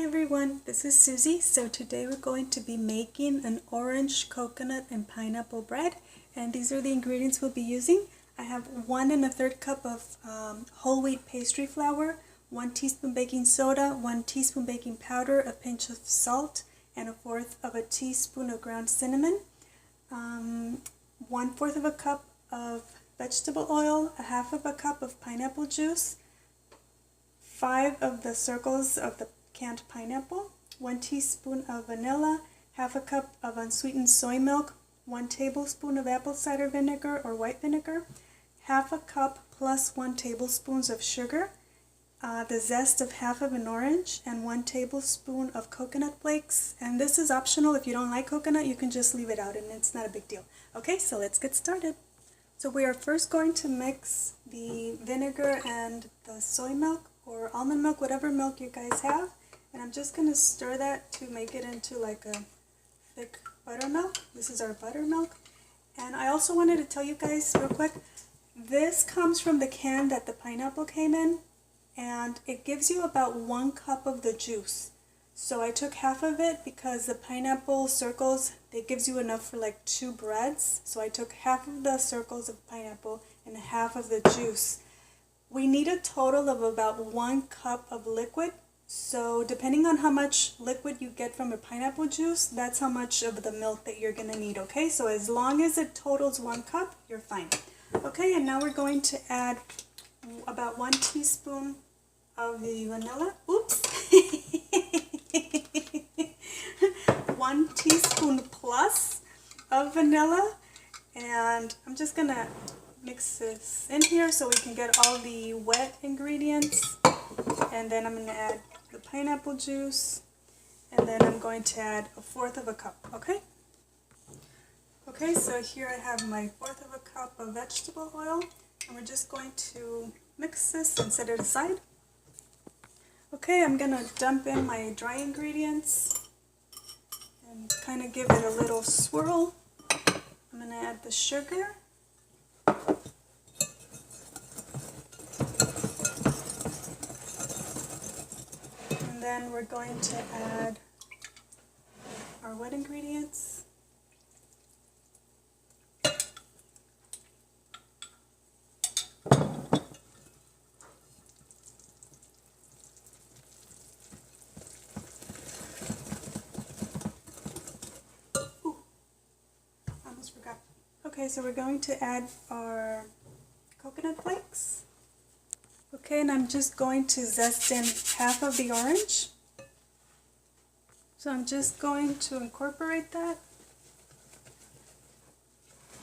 everyone, this is Susie. So today we're going to be making an orange coconut and pineapple bread, and these are the ingredients we'll be using. I have 1 1/3 cup of whole wheat pastry flour, 1 teaspoon baking soda, 1 teaspoon baking powder, a pinch of salt, and 1/4 of a teaspoon of ground cinnamon, 1/4 of a cup of vegetable oil, 1/2 of a cup of pineapple juice, 5 of the circles of the canned pineapple, 1 teaspoon of vanilla, 1/2 cup of unsweetened soy milk, 1 tablespoon of apple cider vinegar or white vinegar, 1/2 cup plus 1 tablespoon of sugar, the zest of 1/2 of an orange, and 1 tablespoon of coconut flakes. And this is optional. If you don't like coconut, you can just leave it out and it's not a big deal. Okay, so let's get started. So we are first going to mix the vinegar and the soy milk or almond milk, whatever milk you guys have. And I'm just going to stir that to make it into like a thick buttermilk. This is our buttermilk. And I also wanted to tell you guys real quick, this comes from the can that the pineapple came in, and it gives you about 1 cup of the juice. So I took half of it because the pineapple circles, it gives you enough for like 2 breads. So I took half of the circles of pineapple and half of the juice. We need a total of about 1 cup of liquid. So depending on how much liquid you get from a pineapple juice, that's how much of the milk that you're going to need, okay? So as long as it totals 1 cup, you're fine. Okay, and now we're going to add about 1 teaspoon of the vanilla. Oops! 1 teaspoon plus of vanilla. And I'm just going to mix this in here so we can get all the wet ingredients. And then I'm going to add the pineapple juice, and then I'm going to add 1/4 of a cup, okay? Okay, so here I have my 1/4 of a cup of vegetable oil, and we're just going to mix this and set it aside. Okay, I'm going to dump in my dry ingredients and kind of give it a little swirl. I'm going to add the sugar. Then we're going to add our wet ingredients. Ooh, almost forgot. Okay, so we're going to add our coconut flakes. Okay, and I'm just going to zest in half of the orange. So I'm just going to incorporate that.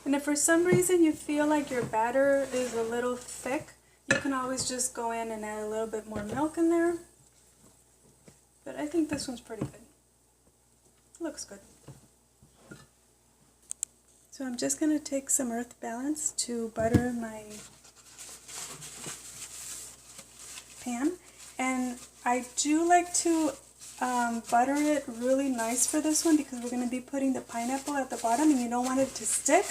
And if for some reason you feel like your batter is a little thick, you can always just go in and add a little bit more milk in there. But I think this one's pretty good. It looks good. So I'm just going to take some Earth Balance to butter my pan, and I do like to butter it really nice for this one because we're going to be putting the pineapple at the bottom and you don't want it to stick.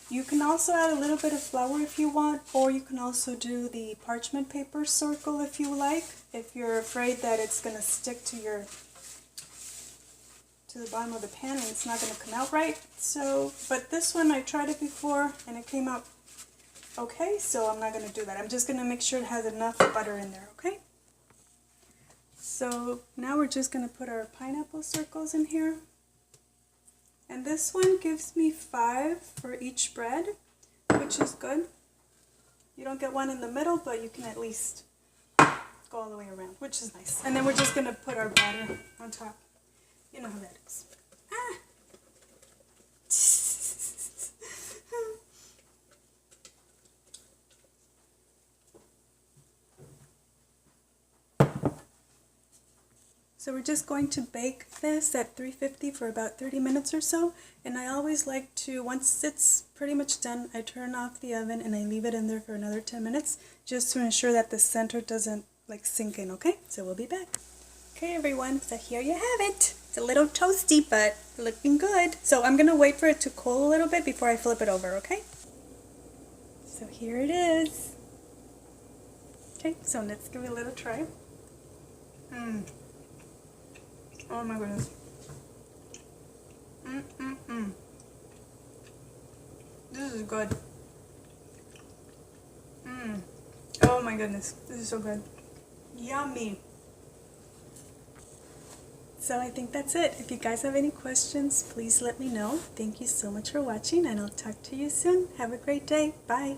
You can also add a little bit of flour if you want, or you can also do the parchment paper circle if you like, if you're afraid that it's going to stick to the bottom of the pan and it's not going to come out right. So, but this one I tried it before and it came out okay, so I'm not going to do that. I'm just going to make sure it has enough butter in there, okay? So now we're just going to put our pineapple circles in here. And this one gives me 5 for each bread, which is good. You don't get one in the middle, but you can at least go all the way around, which is nice. And then we're just going to put our batter on top. You know how that is. Ah! So we're just going to bake this at 350 for about 30 minutes or so. And I always like to, once it's pretty much done, I turn off the oven and I leave it in there for another 10 minutes just to ensure that the center doesn't like sink in, okay? So we'll be back. Okay everyone, so here you have it. It's a little toasty, but looking good. So I'm gonna wait for it to cool a little bit before I flip it over, okay? So here it is. Okay, so let's give it a little try. Oh my goodness. Mm-mm-mm. This is good. Oh my goodness. This is so good. Yummy. So I think that's it. If you guys have any questions, please let me know. Thank you so much for watching, and I'll talk to you soon. Have a great day. Bye.